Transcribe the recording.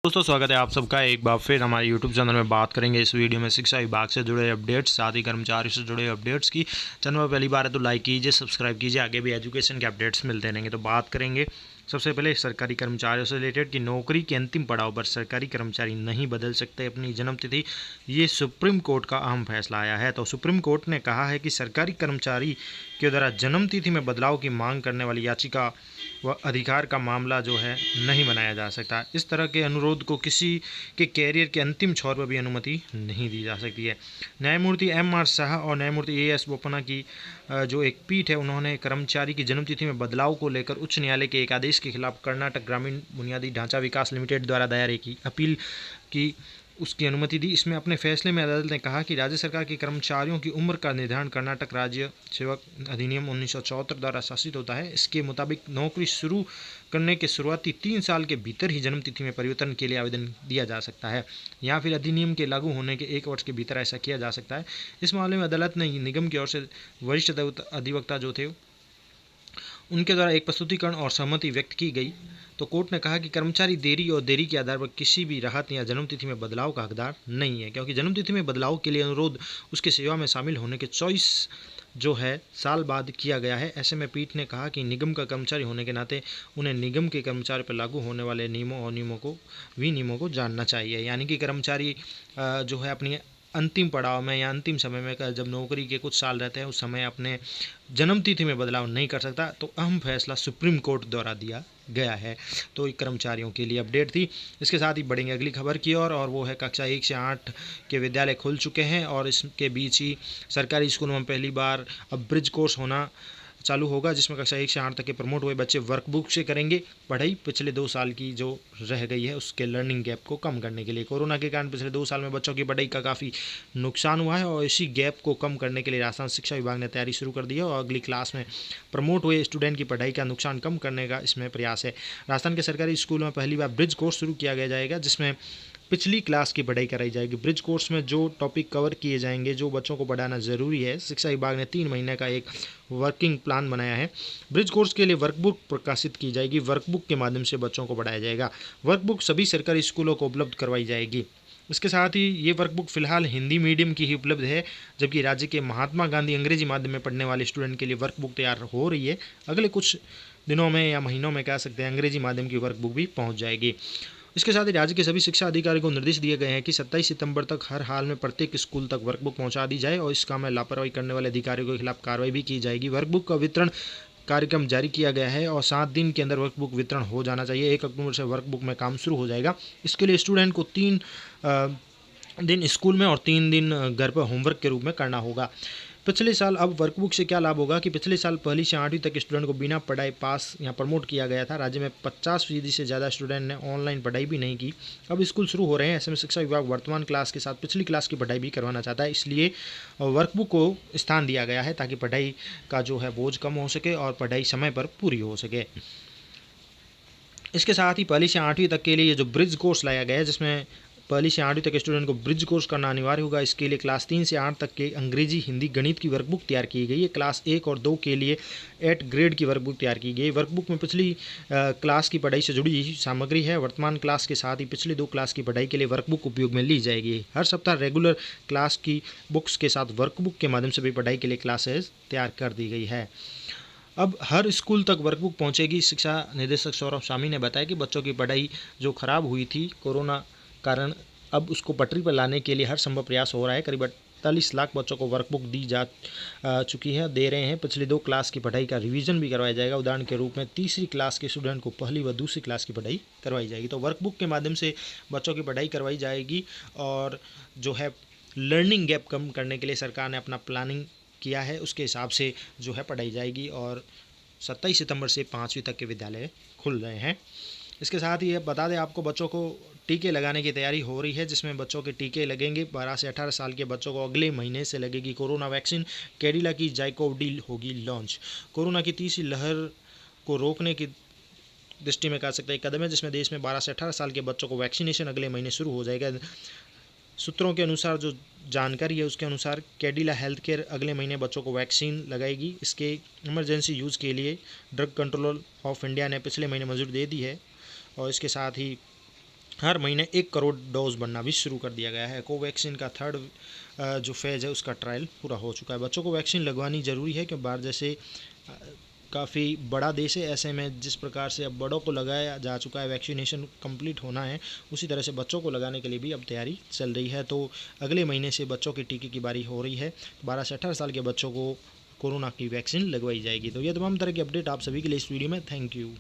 दोस्तों स्वागत है आप सबका एक बार फिर हमारे यूट्यूब चैनल में। बात करेंगे इस वीडियो में शिक्षा विभाग से जुड़े अपडेट्स, साथ ही कर्मचारी से जुड़े अपडेट्स की। चैनल में पहली बार है तो लाइक कीजिए, सब्सक्राइब कीजिए, आगे भी एजुकेशन के अपडेट्स मिलते रहेंगे। तो बात करेंगे सबसे पहले सरकारी कर्मचारियों से रिलेटेड कि नौकरी के अंतिम पड़ाव पर सरकारी कर्मचारी नहीं बदल सकते अपनी जन्मतिथि। ये सुप्रीम कोर्ट का अहम फैसला आया है। तो सुप्रीम कोर्ट ने कहा है कि सरकारी कर्मचारी के द्वारा जन्मतिथि में बदलाव की मांग करने वाली याचिका व अधिकार का मामला जो है नहीं बनाया जा सकता। इस तरह के अनुरोध को किसी के कैरियर के अंतिम छोर पर भी अनुमति नहीं दी जा सकती है। न्यायमूर्ति M.R. शाह और न्यायमूर्ति A.S. बोपन्ना की जो एक पीठ है, उन्होंने कर्मचारी की जन्मतिथि में बदलाव को लेकर उच्च न्यायालय के एक आदेश के खिलाफ कर्नाटक ग्रामीण बुनियादी ढांचा विकास लिमिटेड द्वारा दायर एक अपील की उसकी अनुमति दी। इसमें अपने फैसले में अदालत ने कहा कि राज्य सरकार के कर्मचारियों की उम्र का निर्धारण कर्नाटक राज्य सेवक अधिनियम 1974 द्वारा शासित होता है। इसके मुताबिक नौकरी शुरू करने के शुरुआती 3 साल के भीतर ही जन्मतिथि में परिवर्तन के लिए आवेदन दिया जा सकता है, या फिर अधिनियम के लागू होने के 1 वर्ष के भीतर ऐसा किया जा सकता है। इस मामले में अदालत ने निगम की ओर से वरिष्ठ अधिवक्ता जो थे उनके द्वारा एक प्रस्तुतिकरण और सहमति व्यक्त की गई। तो कोर्ट ने कहा कि कर्मचारी देरी के आधार पर किसी भी राहत या जन्मतिथि में बदलाव का हकदार नहीं है, क्योंकि जन्मतिथि में बदलाव के लिए अनुरोध उसके सेवा में शामिल होने के 24 जो है साल बाद किया गया है। ऐसे में पीठ ने कहा कि निगम का कर्मचारी होने के नाते उन्हें निगम के कर्मचारी पर लागू होने वाले नियमों और नियमों को जानना चाहिए। यानी कि कर्मचारी जो है अपनी अंतिम पड़ाव में या अंतिम समय में जब नौकरी के कुछ साल रहते हैं उस समय अपने जन्मतिथि में बदलाव नहीं कर सकता। तो अहम फैसला सुप्रीम कोर्ट द्वारा दिया गया है। तो ये कर्मचारियों के लिए अपडेट थी। इसके साथ ही बढ़ेंगे अगली खबर की ओर, और वो है कक्षा 1 से 8 के विद्यालय खुल चुके हैं और इसके बीच ही सरकारी स्कूलों में पहली बार अब ब्रिज कोर्स होना चालू होगा, जिसमें कक्षा 1 से 8 तक के प्रमोट हुए बच्चे वर्कबुक से करेंगे पढ़ाई। पिछले 2 साल की जो रह गई है उसके लर्निंग गैप को कम करने के लिए कोरोना के कारण पिछले 2 साल में बच्चों की पढ़ाई का काफ़ी नुकसान हुआ है, और इसी गैप को कम करने के लिए राजस्थान शिक्षा विभाग ने तैयारी शुरू कर दी है और अगली क्लास में प्रमोट हुए स्टूडेंट की पढ़ाई का नुकसान कम करने का इसमें प्रयास है। राजस्थान के सरकारी स्कूलों में पहली बार ब्रिज कोर्स शुरू किया जाएगा, जिसमें पिछली क्लास की पढ़ाई कराई जाएगी। ब्रिज कोर्स में जो टॉपिक कवर किए जाएंगे, जो बच्चों को पढ़ाना ज़रूरी है, शिक्षा विभाग ने 3 महीने का एक वर्किंग प्लान बनाया है। ब्रिज कोर्स के लिए वर्कबुक प्रकाशित की जाएगी। वर्कबुक के माध्यम से बच्चों को पढ़ाया जाएगा। वर्कबुक सभी सरकारी स्कूलों को उपलब्ध करवाई जाएगी। इसके साथ ही ये वर्कबुक फिलहाल हिंदी मीडियम की ही उपलब्ध है, जबकि राज्य के महात्मा गांधी अंग्रेजी माध्यम में पढ़ने वाले स्टूडेंट के लिए वर्कबुक तैयार हो रही है। अगले कुछ दिनों में या महीनों में कह सकते हैं अंग्रेजी माध्यम की वर्कबुक भी पहुंच जाएगी। इसके साथ ही राज्य के सभी शिक्षा अधिकारियों को निर्देश दिए गए हैं कि 27 सितंबर तक हर हाल में प्रत्येक स्कूल तक वर्कबुक पहुंचा दी जाए और इस काम में लापरवाही करने वाले अधिकारियों के खिलाफ कार्रवाई भी की जाएगी। वर्कबुक का वितरण कार्यक्रम जारी किया गया है और 7 दिन के अंदर वर्कबुक वितरण हो जाना चाहिए। 1 अक्टूबर से वर्कबुक में काम शुरू हो जाएगा। इसके लिए स्टूडेंट को 3 दिन स्कूल में और 3 दिन घर पर होमवर्क के रूप में करना होगा। पिछले साल अब वर्कबुक से क्या लाभ होगा कि पिछले साल पहली से 8वीं तक स्टूडेंट को बिना पढ़ाई पास या प्रमोट किया गया था। राज्य में 50% से ज़्यादा स्टूडेंट ने ऑनलाइन पढ़ाई भी नहीं की। अब स्कूल शुरू हो रहे हैं, ऐसे में शिक्षा विभाग वर्तमान क्लास के साथ पिछली क्लास की पढ़ाई भी करवाना चाहता है। इसलिए वर्कबुक को स्थान दिया गया है ताकि पढ़ाई का जो है बोझ कम हो सके और पढ़ाई समय पर पूरी हो सके। इसके साथ ही पहली से 8वीं तक के लिए जो ब्रिज कोर्स लाया गया है, जिसमें पहली से 8वीं तक स्टूडेंट को ब्रिज कोर्स करना अनिवार्य होगा। इसके लिए क्लास 3 से 8 तक के अंग्रेजी, हिंदी, गणित की वर्कबुक तैयार की गई है। क्लास 1 और 2 के लिए 8 ग्रेड की वर्कबुक तैयार की गई। वर्कबुक में पिछली क्लास की पढ़ाई से जुड़ी सामग्री है। वर्तमान क्लास के साथ ही पिछली 2 क्लास की पढ़ाई के लिए वर्कबुक उपयोग में ली जाएगी। हर सप्ताह रेगुलर क्लास की बुक्स के साथ वर्कबुक के माध्यम से भी पढ़ाई के लिए क्लासेस तैयार कर दी गई है। अब हर स्कूल तक वर्कबुक पहुंचेगी। शिक्षा निदेशक सौरभ स्वामी ने बताया कि बच्चों की पढ़ाई जो खराब हुई थी कोरोना कारण, अब उसको पटरी पर लाने के लिए हर संभव प्रयास हो रहा है। करीब 48 लाख बच्चों को वर्कबुक दी जा चुकी है, दे रहे हैं। पिछली 2 क्लास की पढ़ाई का रिवीजन भी करवाया जाएगा। उदाहरण के रूप में तीसरी क्लास के स्टूडेंट को पहली व दूसरी क्लास की पढ़ाई करवाई जाएगी। तो वर्कबुक के माध्यम से बच्चों की पढ़ाई करवाई जाएगी और जो है लर्निंग गैप कम करने के लिए सरकार ने अपना प्लानिंग किया है, उसके हिसाब से जो है पढ़ाई जाएगी। और 27 सितंबर से 5वीं तक के विद्यालय खुल रहे हैं। इसके साथ ही बता दें आपको, बच्चों को टीके लगाने की तैयारी हो रही है, जिसमें बच्चों के टीके लगेंगे। 12 से 18 साल के बच्चों को अगले महीने से लगेगी कोरोना वैक्सीन। कैडिला की जाइकोव-डी होगी लॉन्च। कोरोना की तीसरी लहर को रोकने की दृष्टि में कह सकते हैं कदम है, जिसमें देश में 12 से 18 साल के बच्चों को वैक्सीनेशन अगले महीने शुरू हो जाएगा। सूत्रों के अनुसार जो जानकारी है उसके अनुसार कैडिला हेल्थ केयर अगले महीने बच्चों को वैक्सीन लगाएगी। इसके इमरजेंसी यूज़ के लिए ड्रग कंट्रोल ऑफ इंडिया ने पिछले महीने मंजूरी दे दी है। और इसके साथ ही हर महीने 1 करोड़ डोज बनना भी शुरू कर दिया गया है। कोवैक्सीन का थर्ड जो फेज़ है उसका ट्रायल पूरा हो चुका है। बच्चों को वैक्सीन लगवानी ज़रूरी है क्योंकि बाहर जैसे काफ़ी बड़ा देश है, ऐसे में जिस प्रकार से अब बड़ों को लगाया जा चुका है, वैक्सीनेशन कंप्लीट होना है, उसी तरह से बच्चों को लगाने के लिए भी अब तैयारी चल रही है। तो अगले महीने से बच्चों के टीके की बारी हो रही है। 12 से 18 साल के बच्चों को कोरोना की वैक्सीन लगवाई जाएगी। तो ये तमाम तरह की अपडेट आप सभी के लिए इस वीडियो में। Thank you.